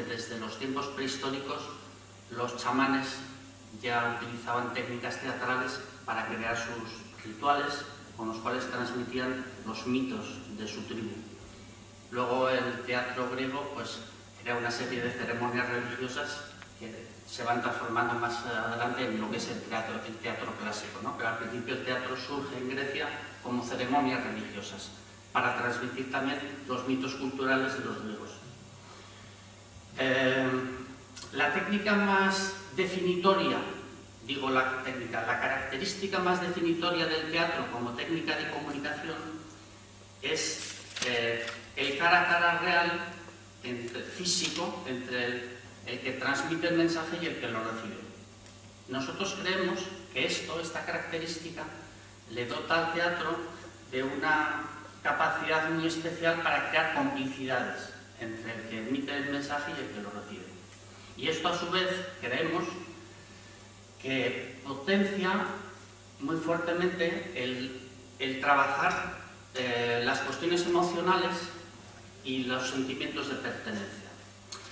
desde los tiempos prehistóricos los chamanes ya utilizaban técnicas teatrales para crear sus rituales con los cuales transmitían los mitos de su tribu. Luego el teatro griego pues crea una serie de ceremonias religiosas que se van transformando más adelante en lo que es el teatro clásico, ¿no? Pero al principio el teatro surge en Grecia como ceremonias religiosas para transmitir también los mitos culturales de los griegos. La técnica más definitoria, la característica más definitoria del teatro como técnica de comunicación es el cara a cara real, físico, entre el que transmite el mensaje y el que lo recibe. Nosotros creemos que esta característica, le dota al teatro de una capacidad muy especial para crear complicidades entre el que emite el mensaje y el que lo recibe. Y esto, a su vez, creemos que potencia muy fuertemente el trabajar las cuestiones emocionales y los sentimientos de pertenencia.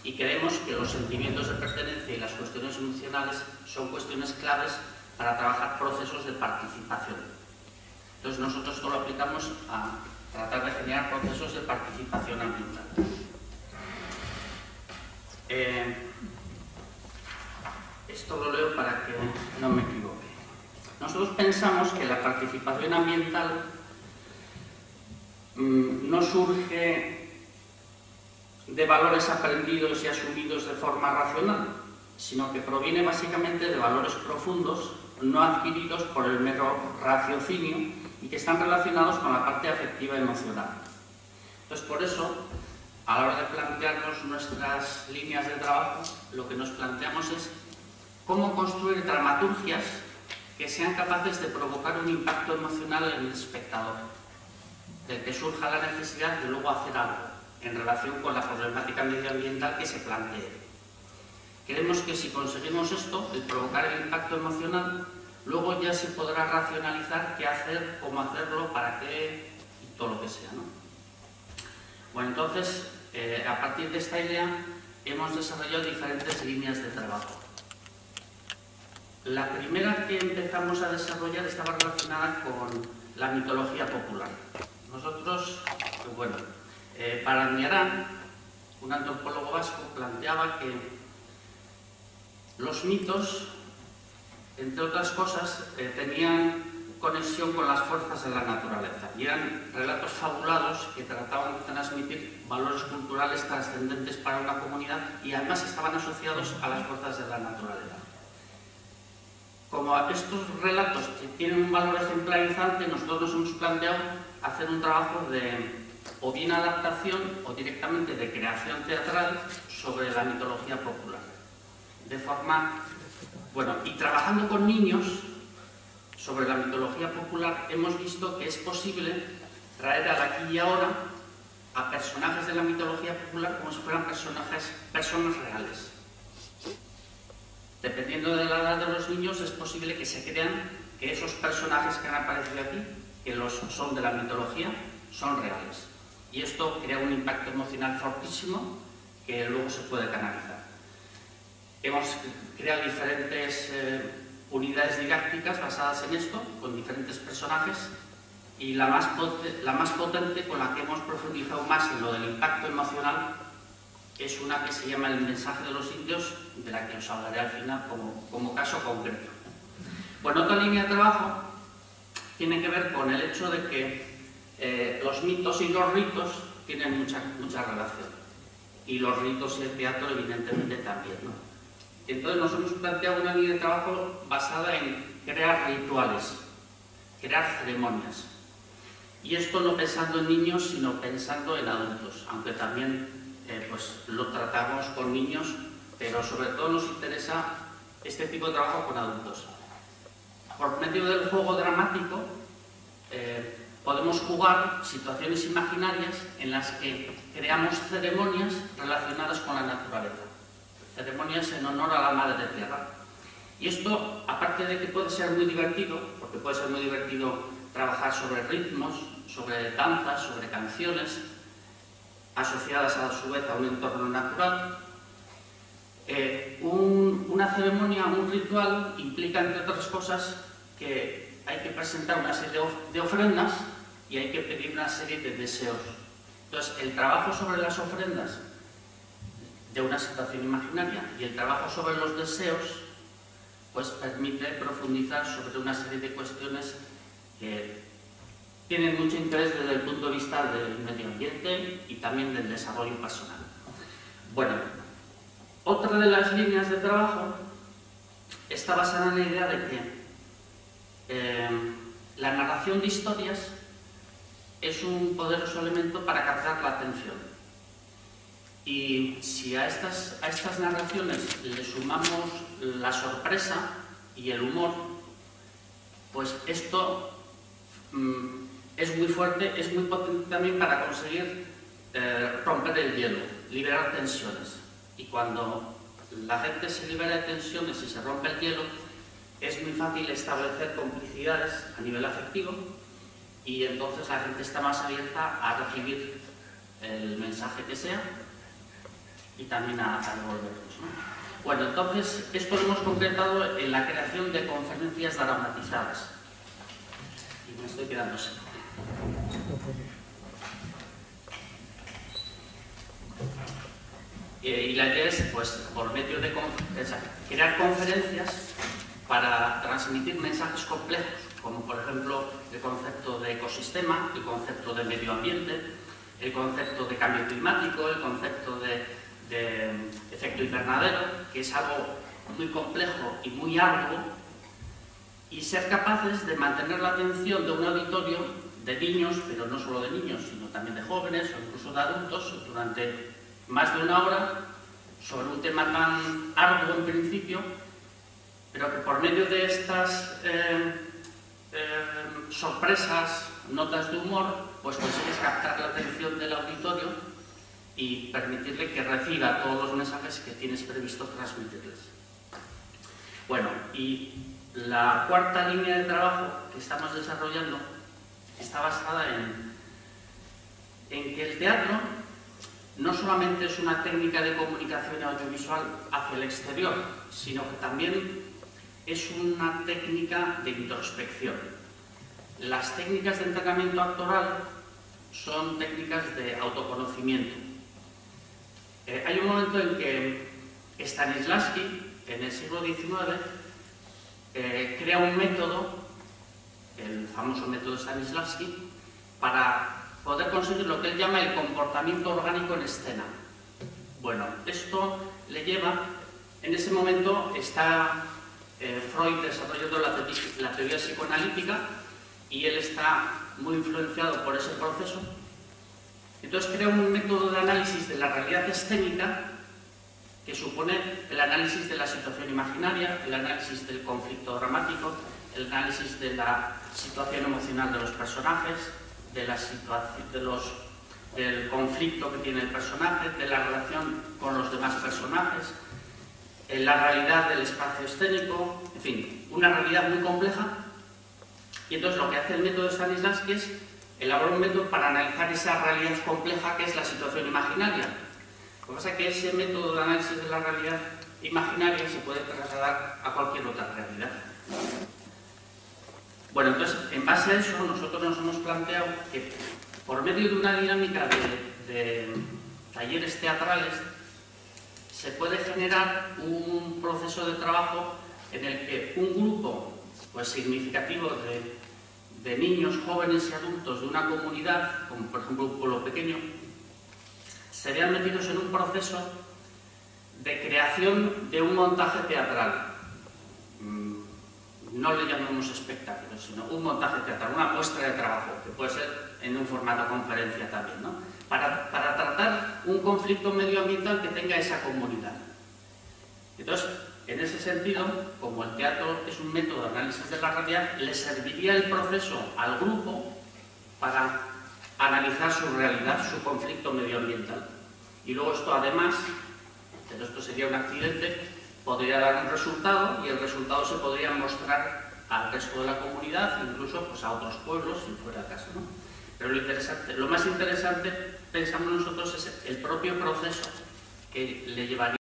Y creemos que los sentimientos de pertenencia y las cuestiones emocionales son cuestiones claves para trabajar procesos de participación. Entonces nosotros esto lo aplicamos a tratar de generar procesos de participación ambiental. Esto lo leo para que no me equivoque. Nosotros pensamos que la participación ambiental no surge de valores aprendidos y asumidos de forma racional, sino que proviene básicamente de valores profundos, no adquiridos por el mero raciocinio y que están relacionados con la parte afectiva y emocional. Entonces, por eso, a la hora de plantearnos nuestras líneas de trabajo, lo que nos planteamos es cómo construir dramaturgias que sean capaces de provocar un impacto emocional en el espectador, del que surja la necesidad de luego hacer algo en relación con la problemática medioambiental que se plantee. Creemos que si conseguimos esto, el provocar el impacto emocional, luego ya se podrá racionalizar qué hacer, cómo hacerlo, para qué y todo lo que sea, ¿no? Bueno, entonces, a partir de esta idea, hemos desarrollado diferentes líneas de trabajo. La primera que empezamos a desarrollar estaba relacionada con la mitología popular. Nosotros, bueno, Parandiarán, un antropólogo vasco, planteaba que los mitos, entre otras cosas, tenían conexión con las fuerzas de la naturaleza y eran relatos fabulados que trataban de transmitir valores culturales trascendentes para una comunidad y además estaban asociados a las fuerzas de la naturaleza. Como estos relatos tienen un valor ejemplarizante, nosotros nos hemos planteado hacer un trabajo de o bien adaptación o directamente de creación teatral sobre la mitología popular. De forma, bueno, y trabajando con niños sobre la mitología popular, hemos visto que es posible traer al aquí y ahora a personajes de la mitología popular como si fueran personas reales. Dependiendo de la edad de los niños, es posible que se crean que esos personajes que han aparecido aquí, que son de la mitología, son reales. Y esto crea un impacto emocional fortísimo que luego se puede canalizar. Hemos creado diferentes unidades didácticas basadas en esto, con diferentes personajes, y la más potente, con la que hemos profundizado más en lo del impacto emocional, es una que se llama El mensaje de los indios, de la que os hablaré al final como caso concreto. Bueno, otra línea de trabajo tiene que ver con el hecho de que los mitos y los ritos tienen mucha relación. Y los ritos y el teatro, evidentemente, también, ¿no? Entonces nos hemos planteado una línea de trabajo basada en crear rituales, crear ceremonias. Y esto no pensando en niños, sino pensando en adultos, aunque también pues lo tratamos con niños, pero sobre todo nos interesa este tipo de trabajo con adultos. Por medio del juego dramático podemos jugar situaciones imaginarias en las que creamos ceremonias relacionadas con la naturaleza, ceremonias en honor a la Madre Tierra. Y esto, aparte de que puede ser muy divertido, porque puede ser muy divertido trabajar sobre ritmos, sobre danzas, sobre canciones, asociadas a su vez a un entorno natural, Una ceremonia, un ritual, implica, entre otras cosas, que hay que presentar una serie de ofrendas y hay que pedir una serie de deseos. Entonces, el trabajo sobre las ofrendas de una situación imaginaria y el trabajo sobre los deseos pues permite profundizar sobre una serie de cuestiones que tienen mucho interés desde el punto de vista del medio ambiente y también del desarrollo personal. Bueno, otra de las líneas de trabajo está basada en la idea de que la narración de historias es un poderoso elemento para captar la atención. Y si a estas narraciones le sumamos la sorpresa y el humor, pues esto es muy fuerte, es muy potente también para conseguir romper el hielo, liberar tensiones. Y cuando la gente se libera de tensiones y se rompe el hielo, es muy fácil establecer complicidades a nivel afectivo y entonces la gente está más abierta a recibir el mensaje que sea y también a devolverlos, ¿no? Bueno, entonces esto lo hemos concretado en la creación de conferencias dramatizadas. Y me estoy quedando seco. Y la idea es, pues, por medio de crear conferencias para transmitir mensajes complejos, como por ejemplo el concepto de ecosistema, el concepto de medio ambiente, el concepto de cambio climático, el concepto de efecto invernadero, que es algo muy complejo y muy arduo, y ser capaces de mantener la atención de un auditorio de niños, pero no solo de niños, sino también de jóvenes o incluso de adultos, durante más de una hora, sobre un tema tan arduo en principio, pero que por medio de estas sorpresas, notas de humor, pues consigues captar la atención del auditorio y permitirle que reciba todos los mensajes que tienes previsto transmitirles. Bueno, y la cuarta línea de trabajo que estamos desarrollando está basada en que el teatro no solamente es una técnica de comunicación audiovisual hacia el exterior, sino que también es una técnica de introspección. Las técnicas de entrenamiento actoral son técnicas de autoconocimiento. Hay un momento en que Stanislavski, en el siglo XIX, crea un método, el famoso método Stanislavski, para poder conseguir lo que él llama el comportamiento orgánico en escena. Bueno, esto le lleva, en ese momento está Freud desarrollando la teoría psicoanalítica y él está muy influenciado por ese proceso. Entonces crea un método de análisis de la realidad escénica que supone el análisis de la situación imaginaria, el análisis del conflicto dramático, el análisis de la situación emocional de los personajes, del conflicto que tiene el personaje, de la relación con los demás personajes, la realidad del espacio escénico, en fin, una realidad muy compleja. Y entonces lo que hace el método de Stanislavski es elaborar un método para analizar esa realidad compleja que es la situación imaginaria. Lo que pasa es que ese método de análisis de la realidad imaginaria se puede trasladar a cualquier otra realidad. Bueno, entonces, en base a eso, nosotros nos hemos planteado que por medio de una dinámica de talleres teatrales se puede generar un proceso de trabajo en el que un grupo pues, significativo de niños, jóvenes y adultos de una comunidad, como por ejemplo un pueblo pequeño, se vean metidos en un proceso de creación de un montaje teatral. No le llamamos espectáculo, sino un montaje teatral, una muestra de trabajo, que puede ser en un formato conferencia también, ¿no? Para tratar un conflicto medioambiental que tenga esa comunidad. Entonces, en ese sentido, como el teatro es un método de análisis de la realidad, le serviría el proceso al grupo para analizar su realidad, su conflicto medioambiental. Y luego esto además, pero esto sería un accidente, podría dar un resultado y el resultado se podría mostrar al resto de la comunidad, incluso pues, a otros pueblos, si fuera el caso, ¿no? Pero lo más interesante, pensamos nosotros, es el propio proceso que le llevaría